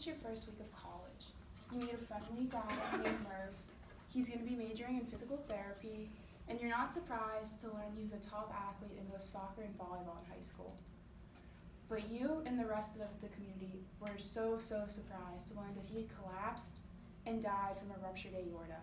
it's your first week of college. You meet a friendly guy named Murph. He's going to be majoring in physical therapy, and you're not surprised to learn he was a top athlete in both soccer and volleyball in high school. But you and the rest of the community were so surprised to learn that he had collapsed and died from a ruptured aorta.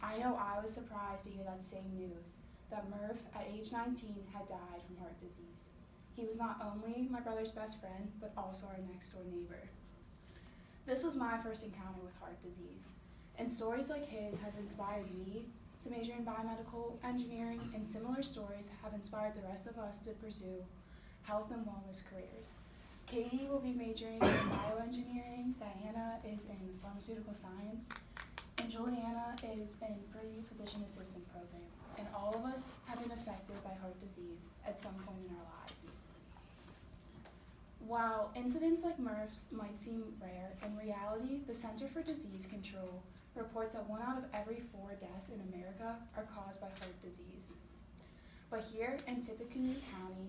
I know I was surprised to hear that same news, that Murph, at age 19, had died from heart disease. He was not only my brother's best friend, but also our next door neighbor. This was my first encounter with heart disease, and stories like his have inspired me to major in biomedical engineering, and similar stories have inspired the rest of us to pursue health and wellness careers. Katie will be majoring in bioengineering, Diana is in pharmaceutical science, and Juliana is in pre-physician assistant program, and all of us have been affected by heart disease at some point in our lives. While incidents like Murph's might seem rare, in reality, the Center for Disease Control reports that 1 out of every 4 deaths in America are caused by heart disease. But here in Tippecanoe County,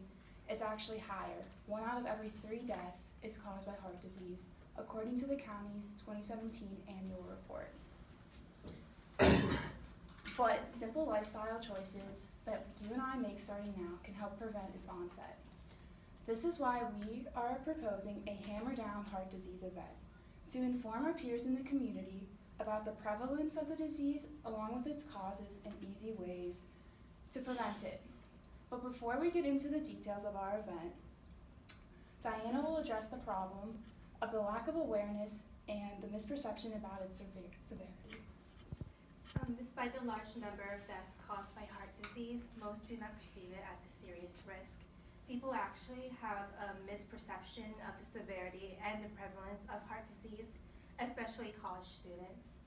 it's actually higher. 1 out of every 3 deaths is caused by heart disease, according to the county's 2017 annual report. But simple lifestyle choices that you and I make starting now can help prevent its onset. This is why we are proposing a Hammer Down Heart Disease event to inform our peers in the community about the prevalence of the disease along with its causes and easy ways to prevent it. But before we get into the details of our event, Diana will address the problem of the lack of awareness and the misperception about its severity. Despite the large number of deaths caused by heart disease, most do not perceive it as a serious risk. People actually have a misperception of the severity and the prevalence of heart disease, especially college students.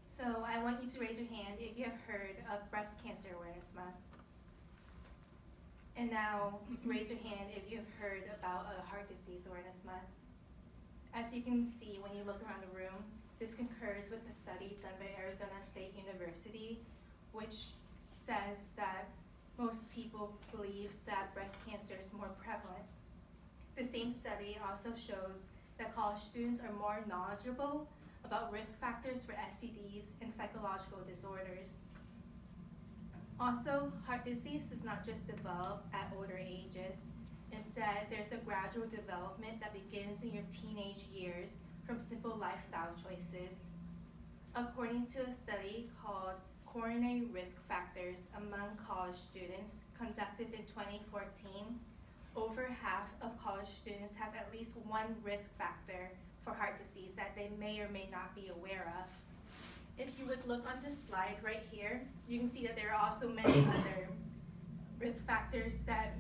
So I want you to raise your hand if you have heard of Breast Cancer Awareness Month. And now raise your hand if you have heard about a Heart Disease Awareness Month. As you can see when you look around the room, this concurs with a study done by Arizona State University, which says that most people believe that breast cancer is more prevalent. The same study also shows that college students are more knowledgeable about risk factors for STDs and psychological disorders. Also, heart disease does not just develop at older ages. Instead, there's a gradual development that begins in your teenage years from simple lifestyle choices. According to a study called Coronary Risk Factors Among College Students conducted in 2014, over half of college students have at least one risk factor for heart disease that they may or may not be aware of. If you would look on this slide right here, you can see that there are also many other risk factors that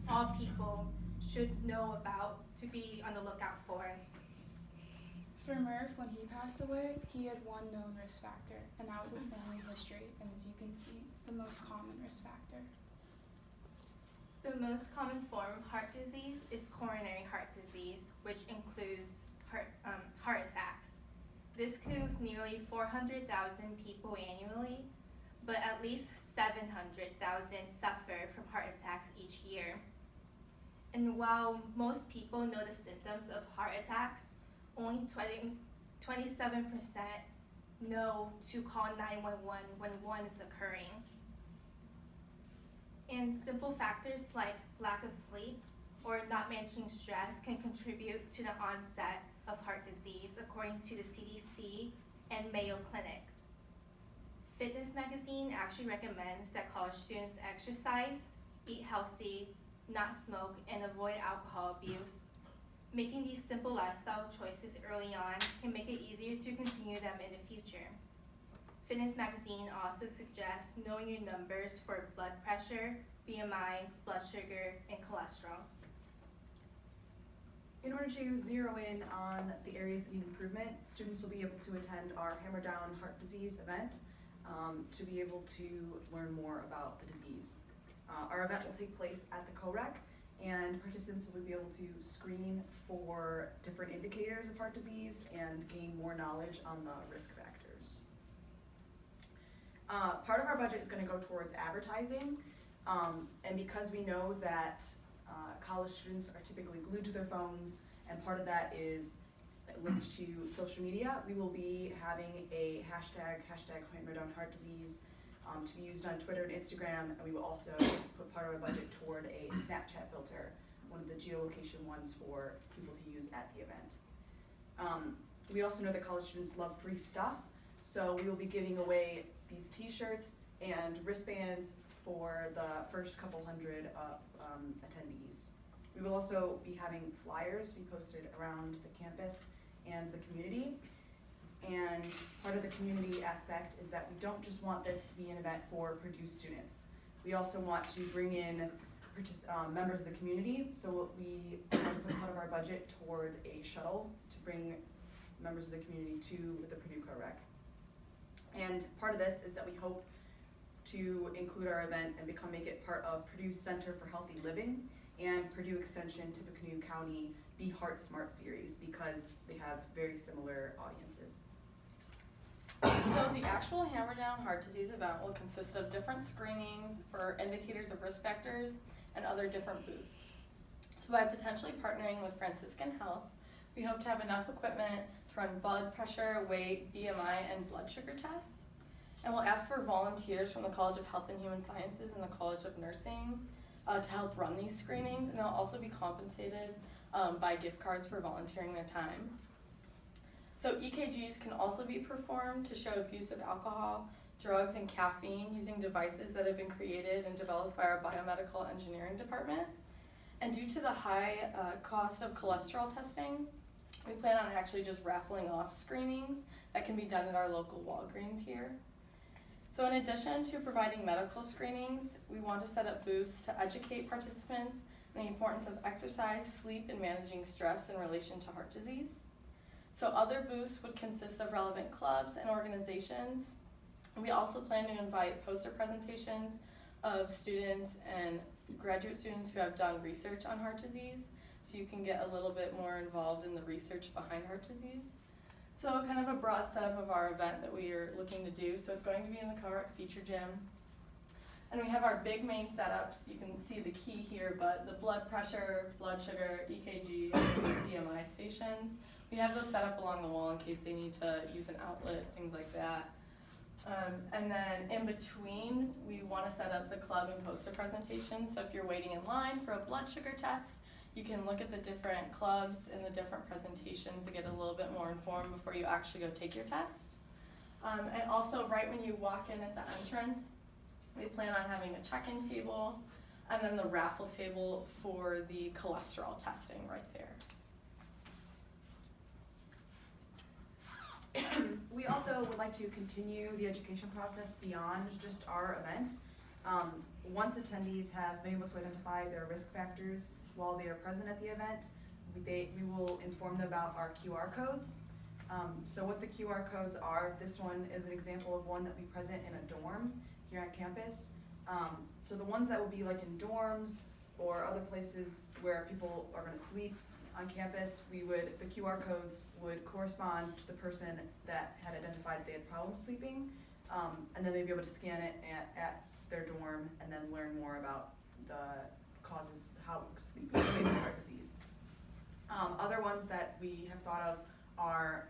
all people should know about to be on the lookout for. For Murph, when he passed away, he had one known risk factor, and that was his family history, and as you can see, it's the most common risk factor. The most common form of heart disease is coronary heart disease, which includes heart attacks. This kills nearly 400,000 people annually, but at least 700,000 suffer from heart attacks each year. And while most people know the symptoms of heart attacks, only 27% know to call 911 when one is occurring. And simple factors like lack of sleep or not managing stress can contribute to the onset of heart disease, according to the CDC and Mayo Clinic. Fitness Magazine actually recommends that college students exercise, eat healthy, not smoke, and avoid alcohol abuse. Making these simple lifestyle choices early on can make it easier to continue them in the future. Fitness Magazine also suggests knowing your numbers for blood pressure, BMI, blood sugar, and cholesterol. In order to zero in on the areas that need improvement, students will be able to attend our Hammer Down Heart Disease event to be able to learn more about the disease. Our event will take place at the COREC, and participants will be able to screen for different indicators of heart disease and gain more knowledge on the risk factors. Part of our budget is going to go towards advertising, and because we know that college students are typically glued to their phones, and part of that is linked to social media. We will be having a hashtag Hammer Down Heart Disease to be used on Twitter and Instagram, and we will also put part of our budget toward a Snapchat filter, one of the geolocation ones for people to use at the event. We also know that college students love free stuff, so we will be giving away these t-shirts and wristbands for the first couple hundred attendees. We will also be having flyers be posted around the campus and the community. And part of the community aspect is that we don't just want this to be an event for Purdue students. We also want to bring in members of the community, so we put part of our budget toward a shuttle to bring members of the community to the Purdue Co-Rec. And part of this is that we hope to include our event and make it part of Purdue's Center for Healthy Living and Purdue Extension Tippecanoe County Be Heart Smart series, because they have very similar audiences. So the actual Hammer Down Heart Disease event will consist of different screenings for indicators of risk factors and other different booths. So by potentially partnering with Franciscan Health, we hope to have enough equipment to run blood pressure, weight, BMI, and blood sugar tests. And we'll ask for volunteers from the College of Health and Human Sciences and the College of Nursing to help run these screenings, and they'll also be compensated by gift cards for volunteering their time. So EKGs can also be performed to show abuse of alcohol, drugs, and caffeine using devices that have been created and developed by our biomedical engineering department. And due to the high cost of cholesterol testing, we plan on actually just raffling off screenings that can be done at our local Walgreens here. So in addition to providing medical screenings, we want to set up booths to educate participants on the importance of exercise, sleep, and managing stress in relation to heart disease. So other booths would consist of relevant clubs and organizations. We also plan to invite poster presentations of students and graduate students who have done research on heart disease, so you can get a little bit more involved in the research behind heart disease. So kind of a broad setup of our event that we are looking to do. So it's going to be in the Co-Rec Feature Gym. And we have our big main setups. You can see the key here, but the blood pressure, blood sugar, EKG, and BMI stations. We have those set up along the wall in case they need to use an outlet, things like that. And then in between, we want to set up the club and poster presentations. So if you're waiting in line for a blood sugar test, you can look at the different clubs and the different presentations to get a little bit more informed before you actually go take your test. And also right when you walk in at the entrance, we plan on having a check-in table and then the raffle table for the cholesterol testing right there. We also would like to continue the education process beyond just our event. Once attendees have been able to identify their risk factors while they are present at the event, we will inform them about our QR codes. So what the QR codes are, this one is an example of one that we present in a dorm here on campus. So the ones that will be like in dorms or other places where people are going to sleep on campus, the QR codes would correspond to the person that had identified that they had problems sleeping, and then they'd be able to scan it at their dorm and then learn more about the causes, how sleep is related to heart disease. Other ones that we have thought of are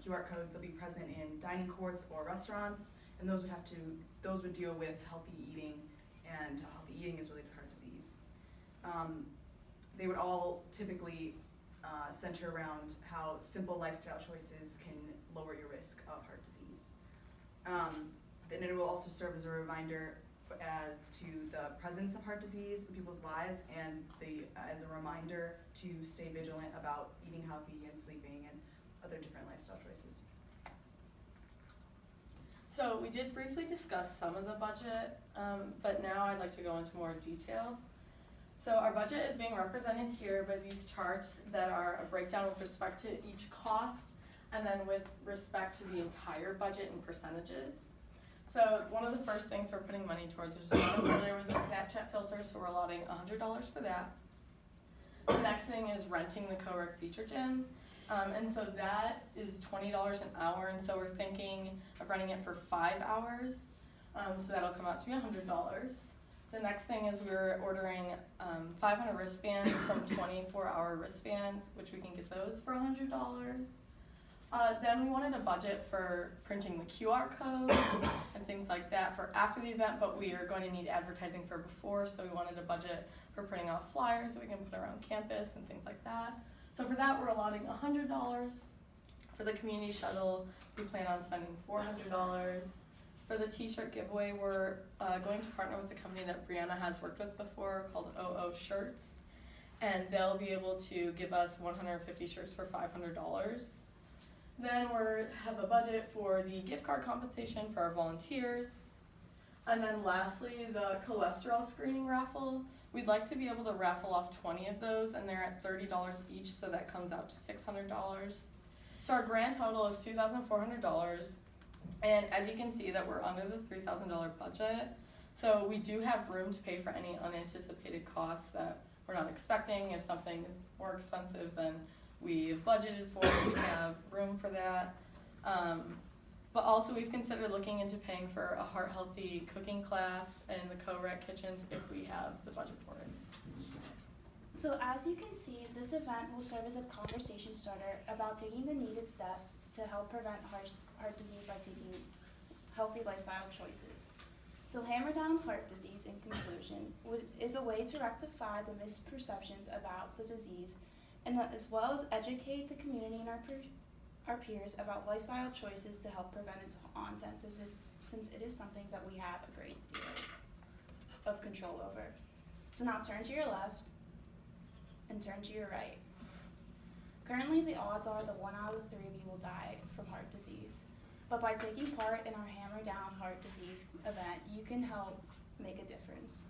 QR codes that will be present in dining courts or restaurants, and those would deal with healthy eating, and healthy eating is related to heart disease. They would all typically center around how simple lifestyle choices can lower your risk of heart disease. Then it will also serve as a reminder as to the presence of heart disease in people's lives, and as a reminder to stay vigilant about eating healthy and sleeping and other different lifestyle choices. So we did briefly discuss some of the budget, but now I'd like to go into more detail. So our budget is being represented here by these charts that are a breakdown with respect to each cost and then with respect to the entire budget in percentages. So one of the first things we're putting money towards, which earlier was a Snapchat filter, so we're allotting $100 for that. The next thing is renting the Co-Rec Feature Gym. And so that is $20 an hour, and so we're thinking of renting it for 5 hours. So that'll come out to be $100. The next thing is we're ordering 500 wristbands from 24-hour wristbands, which we can get those for $100. Then we wanted a budget for printing the QR codes and things like that for after the event, but we are going to need advertising for before, so we wanted a budget for printing off flyers that we can put around campus and things like that. So for that, we're allotting $100. For the community shuttle, we plan on spending $400. For the t-shirt giveaway, we're going to partner with a company that Brianna has worked with before called OO Shirts, and they'll be able to give us 150 shirts for $500. Then we have a budget for the gift card compensation for our volunteers. And then lastly, the cholesterol screening raffle. We'd like to be able to raffle off 20 of those, and they're at $30 each, so that comes out to $600. So our grand total is $2,400. And as you can see that we're under the $3,000 budget. So we do have room to pay for any unanticipated costs that we're not expecting. If something is more expensive than we've budgeted for, we have room for that. But also we've considered looking into paying for a heart healthy cooking class in the co-rec kitchens if we have the budget for it. So as you can see, this event will serve as a conversation starter about taking the needed steps to help prevent heart disease by taking healthy lifestyle choices. So Hammer Down Heart Disease, in conclusion, is a way to rectify the misperceptions about the disease, and that, as well as educate the community and our peers about lifestyle choices to help prevent its onset, since it is something that we have a great deal of control over. So now turn to your left and turn to your right. Currently, the odds are that 1 out of 3 of you will die from heart disease. But by taking part in our Hammer Down Heart Disease event, you can help make a difference.